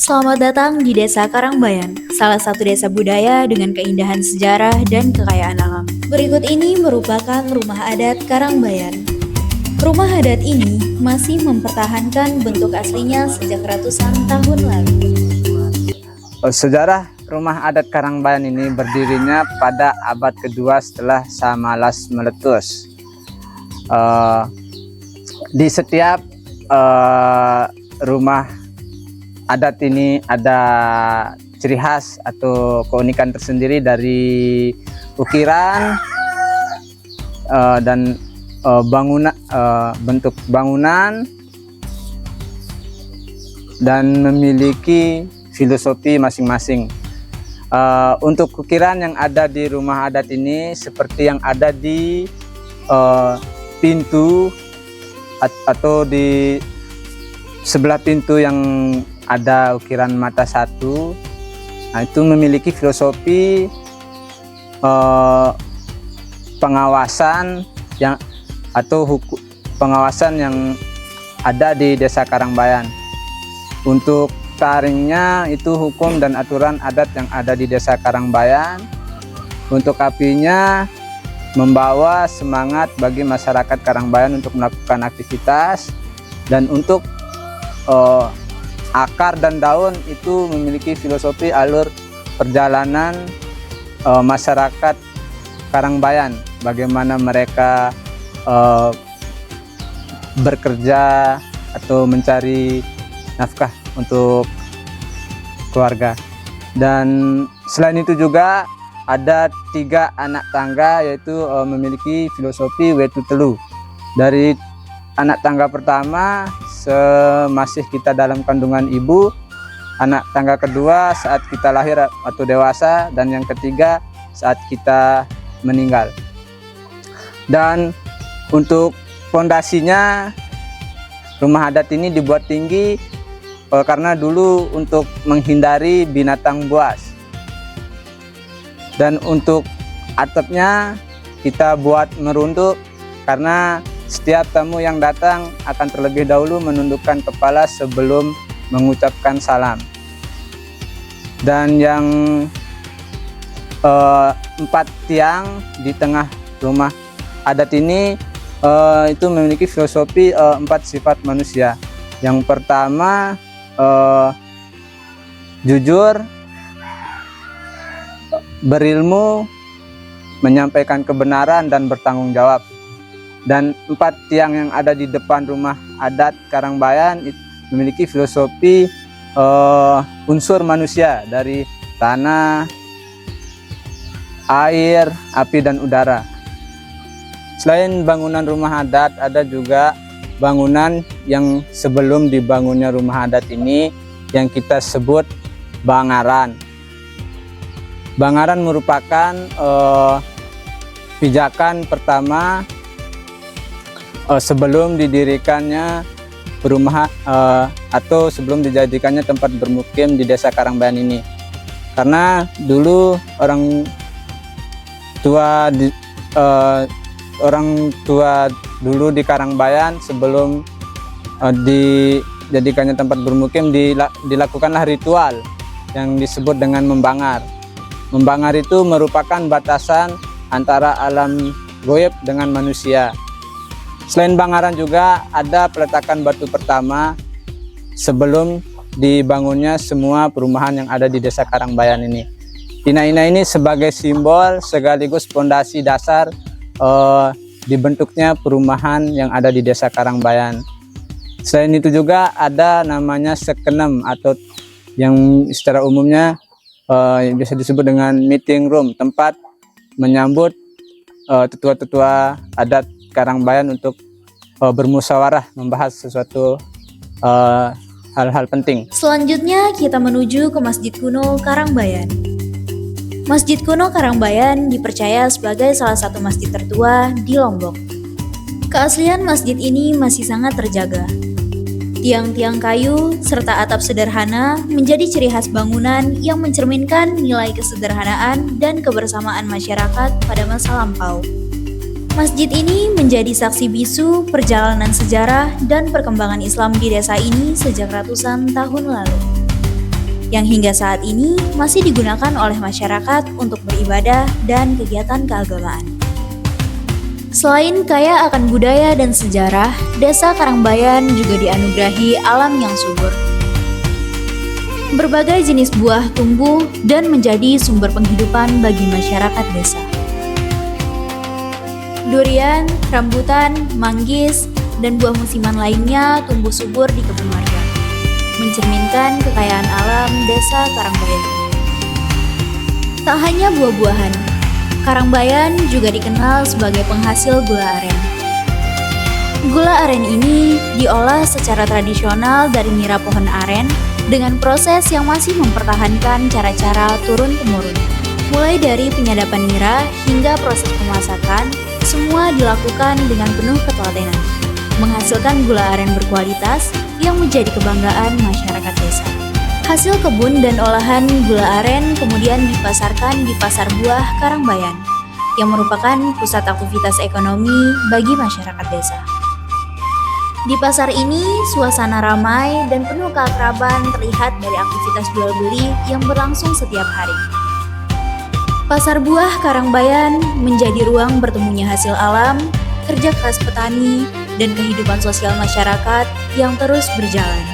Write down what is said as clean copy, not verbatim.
Selamat datang di Desa Karangbayan, salah satu desa budaya dengan keindahan sejarah dan kekayaan alam. Berikut ini merupakan rumah adat Karangbayan. Rumah adat ini masih mempertahankan bentuk aslinya sejak ratusan tahun lalu. Sejarah rumah adat Karangbayan ini berdirinya pada abad kedua setelah Samalas meletus. Di setiap rumah adat ini ada ciri khas atau keunikan tersendiri dari ukiran dan bangunan, bentuk bangunan, dan memiliki filosofi masing-masing. Untuk ukiran yang ada di rumah adat ini seperti yang ada di pintu atau di sebelah pintu yang ada ukiran mata satu. Nah, itu memiliki filosofi pengawasan yang atau pengawasan yang ada di Desa Karangbayan. Untuk taringnya itu hukum dan aturan adat yang ada di Desa Karangbayan. Untuk apinya membawa semangat bagi masyarakat Karangbayan untuk melakukan aktivitas, dan untuk akar dan daun itu memiliki filosofi alur perjalanan masyarakat Karangbayan, bagaimana mereka bekerja atau mencari nafkah untuk keluarga. Dan selain itu juga ada 3 anak tangga, yaitu memiliki filosofi wetu telu. Dari anak tangga pertama masih kita dalam kandungan ibu, anak tangga kedua saat kita lahir atau dewasa, dan yang ketiga saat kita meninggal. Dan untuk fondasinya rumah adat ini dibuat tinggi karena dulu untuk menghindari binatang buas. Dan untuk atapnya kita buat merunduk karena setiap tamu yang datang akan terlebih dahulu menundukkan kepala sebelum mengucapkan salam. Dan yang 4 tiang di tengah rumah adat ini itu memiliki filosofi 4 sifat manusia. Yang pertama jujur, berilmu, menyampaikan kebenaran, dan bertanggung jawab. Dan 4 tiang yang ada di depan rumah adat Karangbayan memiliki filosofi unsur manusia dari tanah, air, api, dan udara. Selain bangunan rumah adat, ada juga bangunan yang sebelum dibangunnya rumah adat ini yang kita sebut bangaran. Bangaran merupakan pijakan pertama sebelum didirikannya perumahan atau sebelum dijadikannya tempat bermukim di Desa Karangbayan ini. Karena dulu orang tua dulu di Karangbayan sebelum dijadikannya tempat bermukim dilakukanlah ritual yang disebut dengan membangar. Membangar itu merupakan batasan antara alam goib dengan manusia. Selain bangaran juga ada peletakan batu pertama sebelum dibangunnya semua perumahan yang ada di Desa Karangbayan ini. Ina-ina ini sebagai simbol sekaligus fondasi dasar dibentuknya perumahan yang ada di Desa Karangbayan. Selain itu juga ada namanya sekenem atau yang secara umumnya bisa disebut dengan meeting room, tempat menyambut tetua-tetua adat Karangbayan untuk bermusyawarah membahas sesuatu hal-hal penting. Selanjutnya kita menuju ke Masjid Kuno Karangbayan. Masjid Kuno Karangbayan dipercaya sebagai salah satu masjid tertua di Lombok. Keaslian masjid ini masih sangat terjaga. Tiang-tiang kayu serta atap sederhana menjadi ciri khas bangunan yang mencerminkan nilai kesederhanaan dan kebersamaan masyarakat pada masa lampau. Masjid ini menjadi saksi bisu perjalanan sejarah dan perkembangan Islam di desa ini sejak ratusan tahun lalu. yang hingga saat ini masih digunakan oleh masyarakat untuk beribadah dan kegiatan keagamaan. Selain kaya akan budaya dan sejarah, Desa Karangbayan juga dianugerahi alam yang subur. Berbagai jenis buah tumbuh dan menjadi sumber penghidupan bagi masyarakat desa. Durian, rambutan, manggis, dan buah musiman lainnya tumbuh subur di kebun warga, mencerminkan kekayaan alam Desa Karangbayan. Tak hanya buah-buahan, Karangbayan juga dikenal sebagai penghasil gula aren. Gula aren ini diolah secara tradisional dari nira pohon aren dengan proses yang masih mempertahankan cara-cara turun-temurun. Mulai dari penyadapan nira hingga proses pemasakan, semua dilakukan dengan penuh ketelatenan, menghasilkan gula aren berkualitas yang menjadi kebanggaan masyarakat desa. Hasil kebun dan olahan gula aren kemudian dipasarkan di Pasar Buah Karangbayan, yang merupakan pusat aktivitas ekonomi bagi masyarakat desa. Di pasar ini, suasana ramai dan penuh keakraban terlihat dari aktivitas jual-beli yang berlangsung setiap hari. Pasar Buah Karangbayan menjadi ruang bertemunya hasil alam, kerja keras petani, dan kehidupan sosial masyarakat yang terus berjalan.